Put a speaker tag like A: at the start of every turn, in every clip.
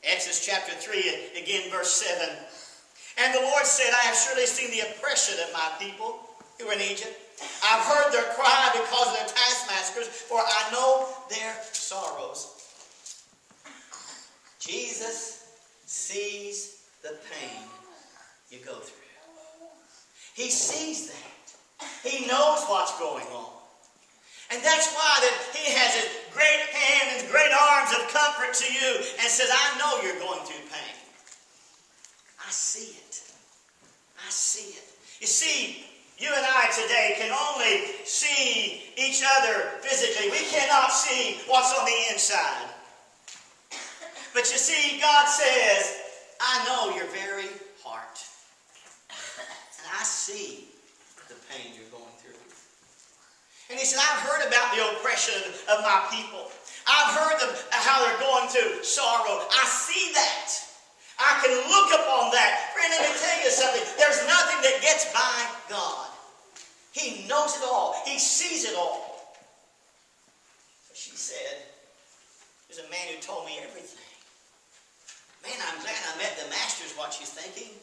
A: Exodus chapter 3, again verse 7. And the Lord said, I have surely seen the oppression of my people who are in Egypt. I've heard their cry because of their taskmasters, for I know their sorrows. Jesus sees the pain you go through. He sees that. He knows what's going on. And that's why that He has His great hand and great arms of comfort to you and says, I know you're going through pain. I see it. I see it. You see, you and I today can only see each other physically. We cannot see what's on the inside. But you see, God says, I know your very heart. And I see the pain you're going through. And He said, I've heard about the oppression of my people. I've heard how they're going through sorrow. I see that. I can look upon that. Friend, let me tell you something. There's nothing that gets by God. He knows it all. He sees it all. So she said, there's a man who told me everything. Man, I'm glad I met the master is what she's thinking.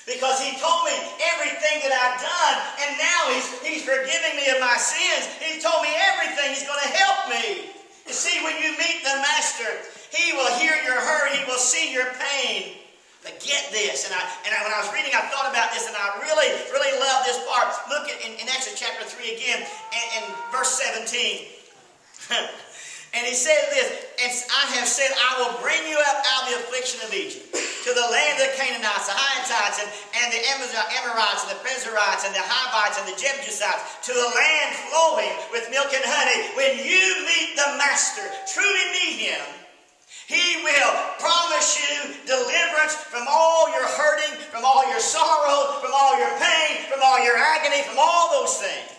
A: Because he told me everything that I've done, and now he's forgiving me of my sins. He told me everything. He's going to help me. You see, when you meet the master, he will hear your hurt. He will see your pain. But get this, and when I was reading, I thought about this, and I really, really love this part. Look at in Exodus chapter 3 again, and verse 17. And he said this, and I have said, I will bring you up out of the affliction of Egypt, to the land of the Canaanites, the Hittites, and the Amorites, and the Perizzites, and the Hivites, and the Jebusites, to the land flowing with milk and honey. When you meet the master, truly meet him, he will promise you deliverance from all your hurting, from all your sorrow, from all your pain, from all your agony, from all those things.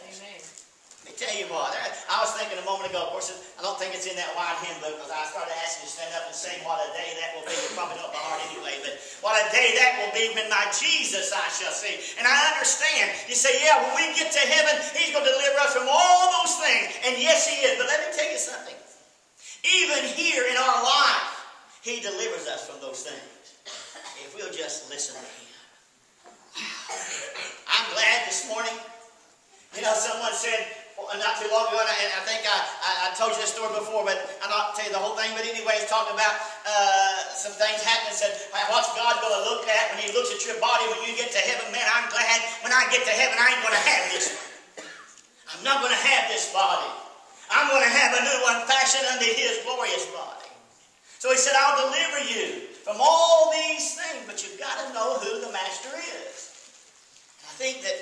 A: Tell you what, I was thinking a moment ago, of course, I don't think it's in that white hymn book, because I started asking you to stand up and sing what a day that will be. You probably know it by heart anyway, but what a day that will be when my Jesus I shall see. And I understand. You say, yeah, when we get to heaven, He's going to deliver us from all those things. And yes, He is. But let me tell you something. Even here in our life, He delivers us from those things. If we'll just listen to Him. I'm glad this morning, someone said, not too long ago, and I think I told you this story before, but I'm not tell you the whole thing, but anyway, it's talking about some things happening. Said, what's God going to look at when He looks at your body when you get to heaven? Man, I'm glad when I get to heaven, I ain't going to have this one. I'm not going to have this body. I'm going to have a new one fashioned unto His glorious body. So He said, I'll deliver you from all these things, but you've got to know who the Master is. And I think that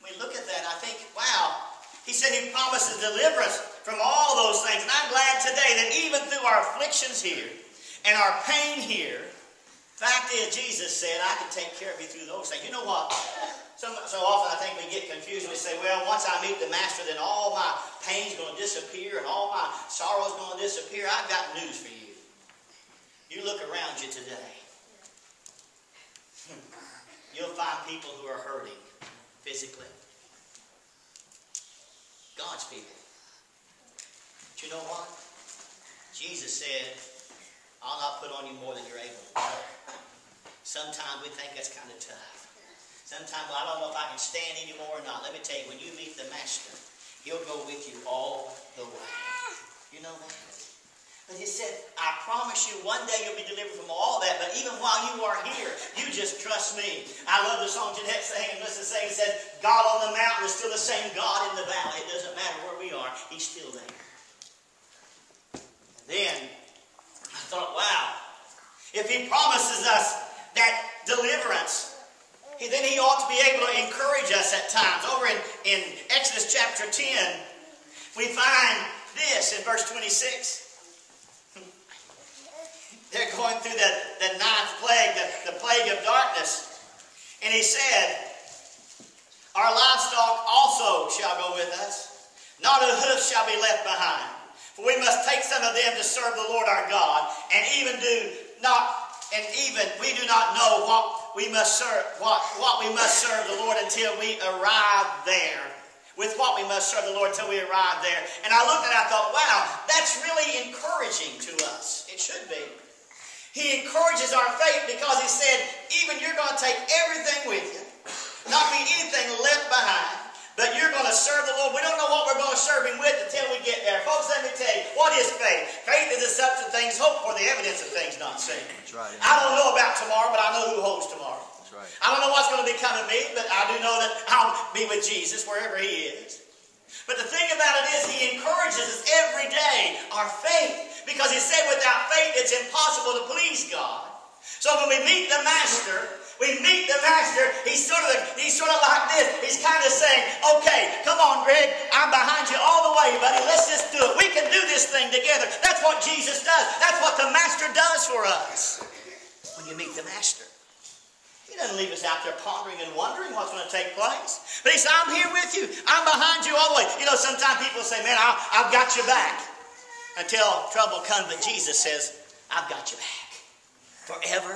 A: when we look at that, I think, wow, He said He promises deliverance from all those things. And I'm glad today that even through our afflictions here and our pain here, fact is, Jesus said, I can take care of you through those things. You know what? So often I think we get confused and we say, well, once I meet the Master, then all my pain's going to disappear and all my sorrow's going to disappear. I've got news for you. You look around you today. You'll find people who are hurting physically. God's people. But you know what? Jesus said, I'll not put on you more than you're able to bear. Sometimes we think that's kind of tough. Sometimes, well, I don't know if I can stand anymore or not. Let me tell you, when you meet the Master, He'll go with you all the way. You know that? But He said, I promise you one day you'll be delivered from all that, but even while you are here, you just trust me. I love the song Jeanette sang, and listen to say, it says, God on the mountain is still the same God in the valley. It doesn't matter where we are, He's still there. And then, I thought, wow, if He promises us that deliverance, then He ought to be able to encourage us at times. Over in Exodus chapter 10, we find this in verse 26. They're going through the ninth plague, the plague of darkness. And He said, our livestock also shall go with us. Not a hoof shall be left behind. For we must take some of them to serve the Lord our God. And we do not know what we must serve the Lord until we arrive there. With what we must serve the Lord until we arrive there. And I looked at it and I thought, wow, that's really encouraging to us. It should be. He encourages our faith because he said, even you're going to take everything with you. Not be anything left behind. But you're going to serve the Lord. We don't know what we're going to serve Him with until we get there. Folks, let me tell you, what is faith? Faith is the substance of things hoped for, the evidence of things not seen.
B: That's right.
A: I don't know about tomorrow, but I know who holds tomorrow.
B: That's right.
A: I don't know what's going to become of me, but I do know that I'll be with Jesus wherever He is. But the thing about it is, He encourages us every day, our faith. Because He said without faith it's impossible to please God. So when we meet the Master, he's sort of like this. He's kind of saying, okay, come on, Greg, I'm behind you all the way, buddy. Let's just do it. We can do this thing together. That's what Jesus does. That's what the Master does for us. When you meet the Master, He doesn't leave us out there pondering and wondering what's going to take place. But He said, I'm here with you. I'm behind you all the way. You know, sometimes people say, man, I've got your back. Until trouble comes, but Jesus says, I've got your back. Forever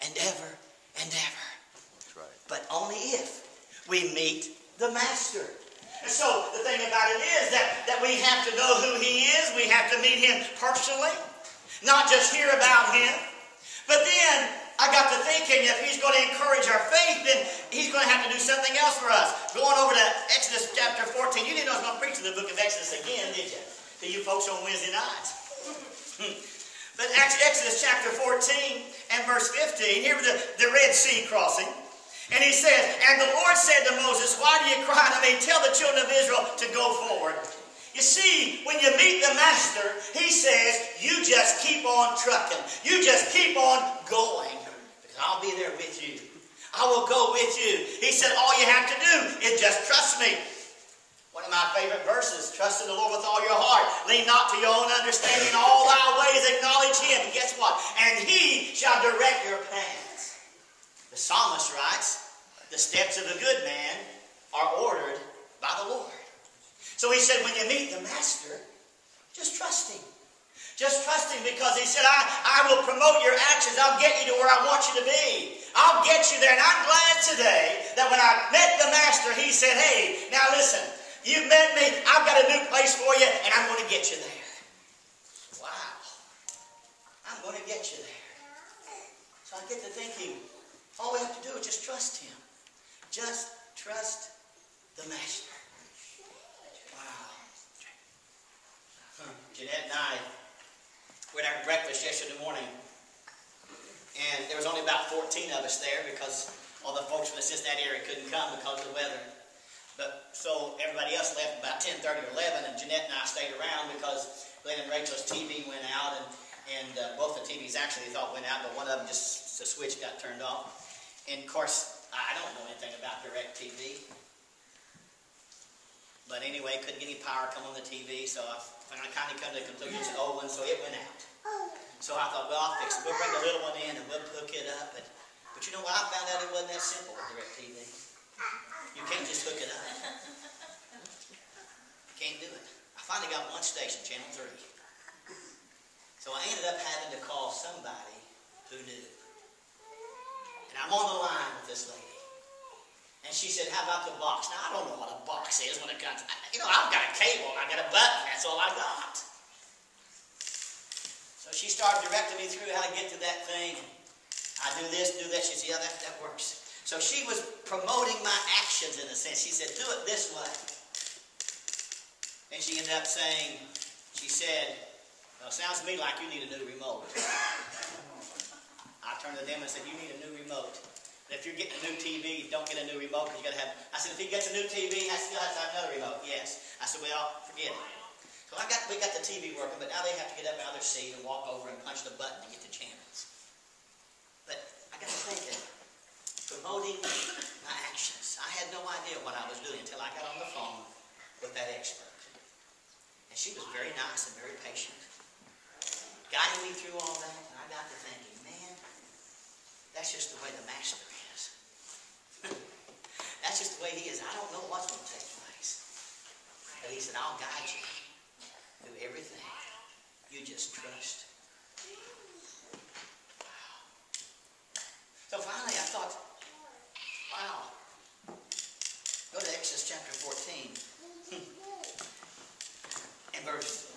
A: and ever and ever.
B: That's right.
A: But only if we meet the Master. And so the thing about it is that we have to know who He is. We have to meet Him personally. Not just hear about Him. But then I got to thinking, if He's going to encourage our faith, then He's going to have to do something else for us. Going over to Exodus chapter 14. You didn't know I was going to preach in the book of Exodus again, did you? To you folks on Wednesday nights. But Exodus chapter 14 and verse 15, here was the Red Sea crossing. And he said, and the Lord said to Moses, why do you cry to me? Tell the children of Israel to go forward. You see, when you meet the Master, He says, you just keep on trucking. You just keep on going. Because I'll be there with you. I will go with you. He said, all you have to do is just trust me. One of my favorite verses, trust in the Lord with all your heart. Lean not to your own understanding. In all thy ways acknowledge Him. And guess what? And He shall direct your paths. The psalmist writes, the steps of a good man are ordered by the Lord. So he said, when you meet the Master, just trust Him. Just trust Him because He said, I will promote your actions. I'll get you to where I want you to be. I'll get you there. And I'm glad today that when I met the Master, He said, hey, now listen. You've met me, I've got a new place for you, and I'm going to get you there. Wow. I'm going to get you there. So I get to thinking, all we have to do is just trust Him. Just trust the Master. Wow. Jeanette and I were at breakfast yesterday morning, and there was only about 14 of us there because all the folks from the Cincinnati area couldn't come because of the weather. But so everybody else left about 10:30 or 11, and Jeanette and I stayed around because Glenn and Rachel's TV went out, and both the TVs actually thought went out, but one of them just the switch got turned off. And of course, I don't know anything about DirecTV. But anyway, couldn't get any power come on the TV, so I kind of come to the conclusion it's an old one, so it went out. So I thought, well, I'll fix it. We'll bring the little one in and we'll hook it up. But you know what? I found out it wasn't that simple with DirecTV. You can't just hook it up. You can't do it. I finally got one station, Channel 3. So I ended up having to call somebody who knew. And I'm on the line with this lady. And she said, how about the box? Now, I don't know what a box is when it comes. I've got a cable. I've got a button. That's all I got. So she started directing me through how to get to that thing. I do this, do that. She said, yeah, that works. So she was promoting my actions in a sense. She said, do it this way. And she ended up saying, she said, well, it sounds to me like you need a new remote. I turned to them and said, you need a new remote. And if you're getting a new TV, don't get a new remote because you got to have. I said, if he gets a new TV, I still have to have another remote. Yes. I said, well, forget it. So we got the TV working, but now they have to get up out of their seat and walk over and punch the button to get the channels. But I got to thinking, promoting my actions. I had no idea what I was doing until I got on the phone with that expert. And she was very nice and very patient, guiding me through all that. And I got to thinking, man, that's just the way the Master is. That's just the way He is. I don't know what's going to take place. But He said, I'll guide you through everything. You just trust. Wow. So finally I thought, wow. Go to Exodus chapter 14. And verse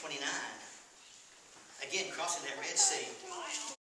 A: 29. Again, crossing that Red Sea.